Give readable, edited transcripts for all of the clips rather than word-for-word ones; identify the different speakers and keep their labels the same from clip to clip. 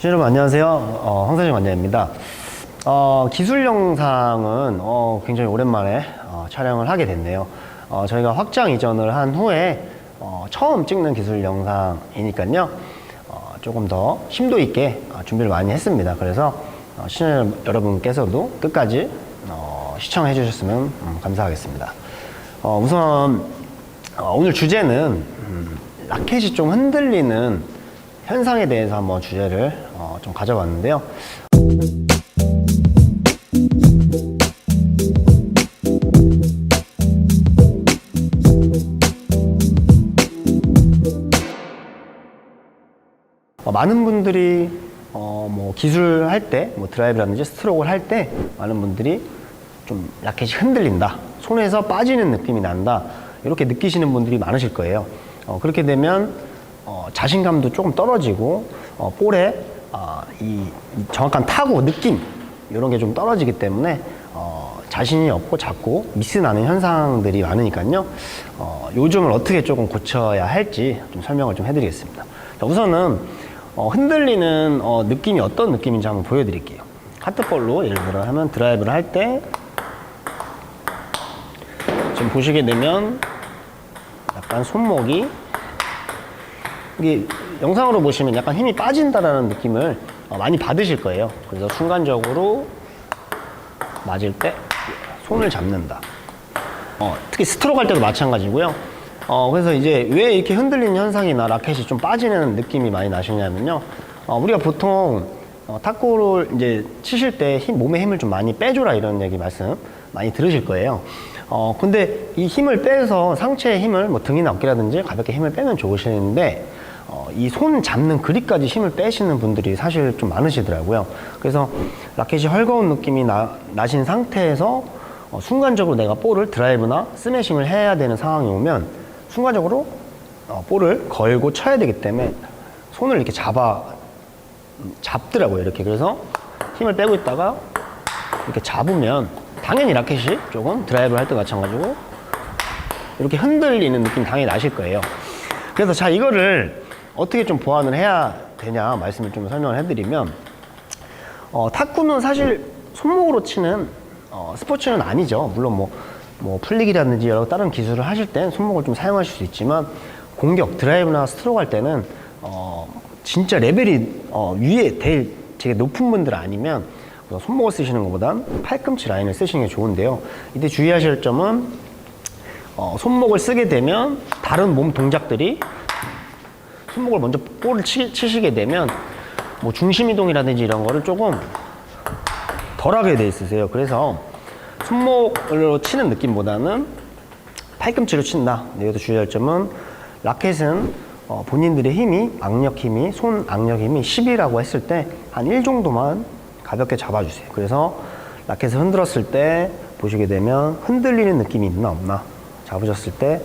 Speaker 1: 여러분 안녕하세요. 황사진 원장입니다. 기술 영상은 굉장히 오랜만에 촬영을 하게 됐네요. 저희가 확장 이전을 한 후에 처음 찍는 기술 영상이니까요. 조금 더 심도 있게 준비를 많이 했습니다. 그래서 시청자 여러분께서도 끝까지 시청해 주셨으면 감사하겠습니다. 우선 오늘 주제는 라켓이 좀 흔들리는 현상에 대해서 한번 주제를 좀 가져봤는데요. 많은 분들이 뭐 기술할 때, 뭐 드라이브라든지 스트로크를 할 때 많은 분들이 좀 라켓이 흔들린다, 손에서 빠지는 느낌이 난다, 이렇게 느끼시는 분들이 많으실 거예요. 그렇게 되면 자신감도 조금 떨어지고 볼에 이 정확한 타구 느낌 이런 게 좀 떨어지기 때문에 자신이 없고 자꾸 미스 나는 현상들이 많으니까요. 요 점을 어떻게 조금 고쳐야 할지 좀 설명을 좀 해드리겠습니다. 자, 우선은 흔들리는 느낌이 어떤 느낌인지 한번 보여드릴게요. 카트볼로 예를 들어 하면 드라이브를 할 때 지금 보시게 되면 약간 손목이, 이게 영상으로 보시면 약간 힘이 빠진다라는 느낌을 많이 받으실 거예요. 그래서 순간적으로 맞을 때 손을 잡는다. 특히 스트로크 할 때도 마찬가지고요. 그래서 이제 왜 이렇게 흔들리는 현상이나 라켓이 좀 빠지는 느낌이 많이 나시냐면요. 우리가 보통 탁구를 이제 치실 때 몸의 힘을 좀 많이 빼줘라 이런 얘기 말씀 많이 들으실 거예요. 근데 이 힘을 빼서 상체의 힘을 뭐 등이나 어깨라든지 가볍게 힘을 빼면 좋으시는데 이 손 잡는 그립까지 힘을 빼시는 분들이 사실 좀 많으시더라고요. 그래서 라켓이 헐거운 느낌이 나신 상태에서 순간적으로 내가 볼을 드라이브나 스매싱을 해야 되는 상황이 오면 순간적으로 볼을 걸고 쳐야 되기 때문에 손을 이렇게 잡더라고요. 이렇게. 그래서 힘을 빼고 있다가 이렇게 잡으면 당연히 라켓이 조금 드라이브를 할 때 마찬가지고 이렇게 흔들리는 느낌 당연히 나실 거예요. 그래서 자, 이거를 어떻게 좀 보완을 해야 되냐 말씀을 좀 설명을 해드리면, 탁구는 사실 손목으로 치는 스포츠는 아니죠. 물론 뭐 풀리기라든지 여러 다른 기술을 하실 땐 손목을 좀 사용하실 수 있지만, 공격, 드라이브나 스트로크 할 때는 진짜 레벨이 위에 되게 높은 분들 아니면 손목을 쓰시는 것보단 팔꿈치 라인을 쓰시는 게 좋은데요. 이때 주의하실 점은 손목을 쓰게 되면 다른 몸 동작들이, 손목을 먼저 볼을 치시게 되면 뭐 중심 이동이라든지 이런 거를 조금 덜하게 돼 있으세요. 그래서 손목으로 치는 느낌보다는 팔꿈치로 친다. 여기서 주의할 점은 라켓은 본인들의 힘이, 악력 힘이, 손 악력 힘이 10이라고 했을 때 한 1 정도만 가볍게 잡아주세요. 그래서 라켓을 흔들었을 때 보시게 되면 흔들리는 느낌이 있나 없나, 잡으셨을 때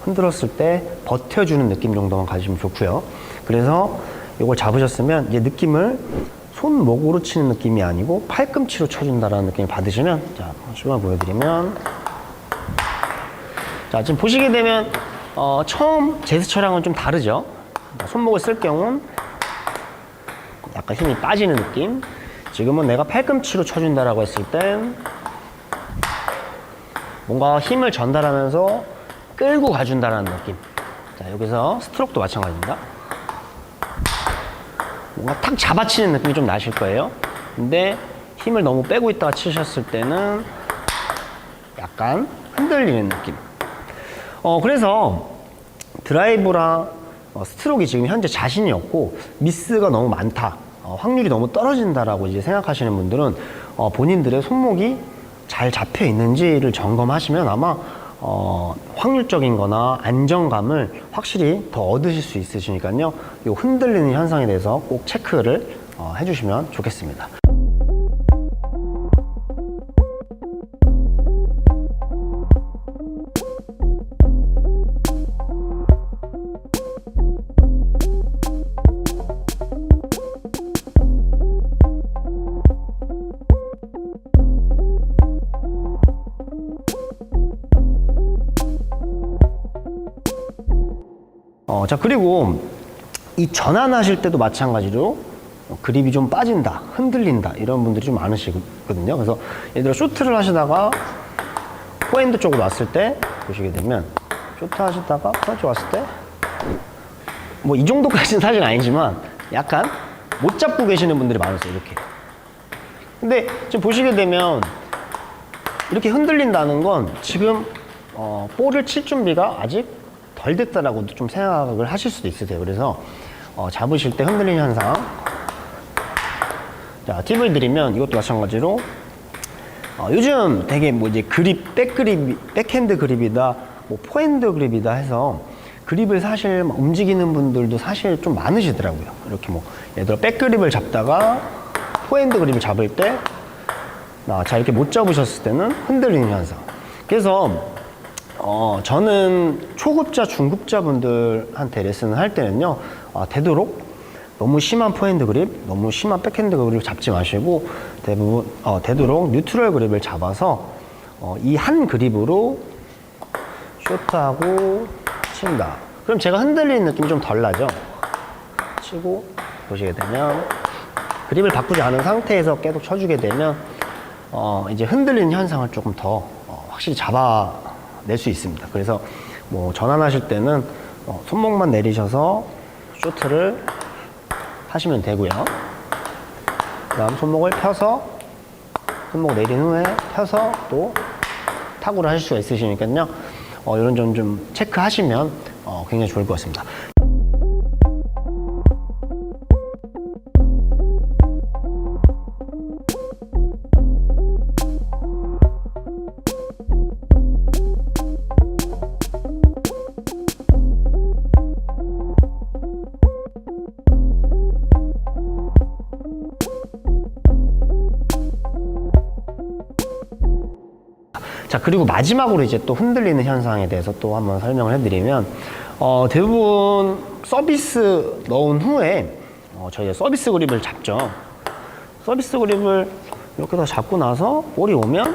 Speaker 1: 흔들었을 때 버텨주는 느낌 정도만 가지시면 좋고요. 그래서 이걸 잡으셨으면 이제 느낌을 손목으로 치는 느낌이 아니고 팔꿈치로 쳐준다라는 느낌을 받으시면, 자, 시범을 보여드리면, 자, 지금 보시게 되면 처음 제스처랑은 좀 다르죠. 손목을 쓸 경우는 약간 힘이 빠지는 느낌, 지금은 내가 팔꿈치로 쳐준다라고 했을 땐 뭔가 힘을 전달하면서 끌고 가준다라는 느낌. 자, 여기서 스트로크도 마찬가지입니다. 뭔가 탁 잡아치는 느낌이 좀 나실 거예요. 근데 힘을 너무 빼고 있다가 치셨을 때는 약간 흔들리는 느낌. 그래서 드라이브랑 스트로크가 지금 현재 자신이 없고 미스가 너무 많다, 확률이 너무 떨어진다라고 이제 생각하시는 분들은 본인들의 손목이 잘 잡혀 있는지를 점검하시면 아마 확률적인 거나 안정감을 확실히 더 얻으실 수 있으시니까요. 이 흔들리는 현상에 대해서 꼭 체크를 해주시면 좋겠습니다. 자, 그리고 이 전환하실 때도 마찬가지로 그립이 좀 빠진다, 흔들린다 이런 분들이 좀 많으시거든요. 그래서 예를 들어 쇼트를 하시다가 포핸드 쪽으로 왔을 때 보시게 되면 쇼트 하시다가 포핸드 왔을 때 뭐 이 정도까지는 사실 아니지만 약간 못 잡고 계시는 분들이 많으세요. 이렇게. 근데 지금 보시게 되면 이렇게 흔들린다는 건 지금 볼을 칠 준비가 아직 덜 됐다라고도 좀 생각을 하실 수도 있으세요. 그래서 잡으실 때 흔들리는 현상. 자, 팁을 드리면 이것도 마찬가지로 요즘 되게 뭐 이제 그립, 백핸드 그립이다, 뭐 포핸드 그립이다 해서 그립을 사실 움직이는 분들도 사실 좀 많으시더라고요. 이렇게 뭐 예를 들어 백그립을 잡다가 포핸드 그립을 잡을 때 자, 이렇게 못 잡으셨을 때는 흔들리는 현상. 그래서 저는 초급자, 중급자 분들한테 레슨을 할 때는요, 되도록 너무 심한 포핸드 그립, 너무 심한 백핸드 그립을 잡지 마시고 대부분 되도록 뉴트럴 그립을 잡아서 이 한 그립으로 쇼트하고 친다. 그럼 제가 흔들리는 느낌이 좀 덜 나죠? 치고 보시게 되면 그립을 바꾸지 않은 상태에서 계속 쳐주게 되면 이제 흔들리는 현상을 조금 더 확실히 잡아낼 수 있습니다. 그래서 뭐 전환하실 때는 손목만 내리셔서 쇼트를 하시면 되고요. 그다음 손목을 펴서 손목 내린 후에 펴서 또 타구를 하실 수가 있으시니까요. 이런 점 좀 체크하시면 굉장히 좋을 것 같습니다. 자, 그리고 마지막으로 이제 또 흔들리는 현상에 대해서 또 한번 설명을 해드리면, 대부분 서비스 넣은 후에, 저희가 서비스 그립을 잡죠. 서비스 그립을 이렇게 다 잡고 나서 볼이 오면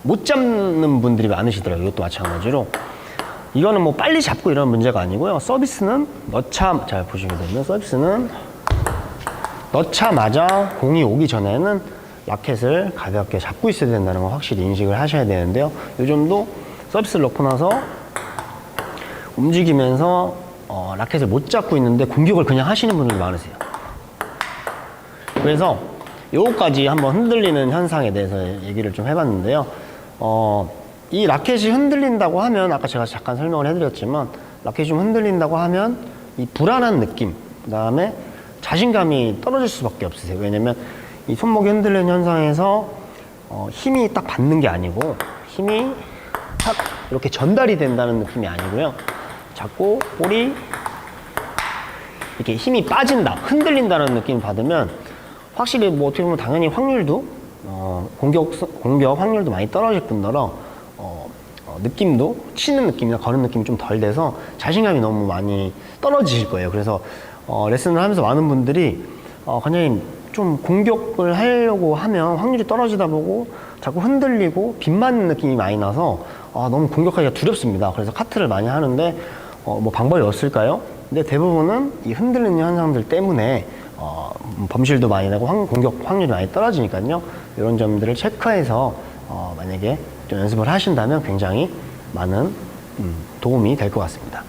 Speaker 1: 못 잡는 분들이 많으시더라고요. 이것도 마찬가지로. 이거는 뭐 빨리 잡고 이런 문제가 아니고요. 서비스는 잘 보시게 되면 서비스는 넣자마자 공이 오기 전에는 라켓을 가볍게 잡고 있어야 된다는 걸 확실히 인식을 하셔야 되는데요. 요즘도 서비스를 넣고 나서 움직이면서 라켓을 못 잡고 있는데 공격을 그냥 하시는 분들이 많으세요. 그래서 요거까지 한번 흔들리는 현상에 대해서 얘기를 좀 해봤는데요. 이 라켓이 흔들린다고 하면 아까 제가 잠깐 설명을 해드렸지만 라켓이 좀 흔들린다고 하면 이 불안한 느낌, 그 다음에 자신감이 떨어질 수밖에 없으세요. 왜냐면 이 손목이 흔들리는 현상에서 힘이 딱 받는 게 아니고 힘이 탁 이렇게 전달이 된다는 느낌이 아니고요. 자꾸 볼이 이렇게 힘이 빠진다, 흔들린다는 느낌을 받으면 확실히 뭐 어떻게 보면 당연히 확률도 공격 확률도 많이 떨어질 뿐더러 느낌도 치는 느낌이나 거는 느낌이 좀 덜 돼서 자신감이 너무 많이 떨어지실 거예요. 그래서 레슨을 하면서 많은 분들이 관장님 좀 공격을 하려고 하면 확률이 떨어지다 보고 자꾸 흔들리고 빗 맞는 느낌이 많이 나서 너무 공격하기가 두렵습니다. 그래서 카트를 많이 하는데 뭐 방법이 없을까요? 근데 대부분은 이 흔들리는 현상들 때문에 범실도 많이 나고 공격 확률이 많이 떨어지니까요. 이런 점들을 체크해서 만약에 좀 연습을 하신다면 굉장히 많은 도움이 될 것 같습니다.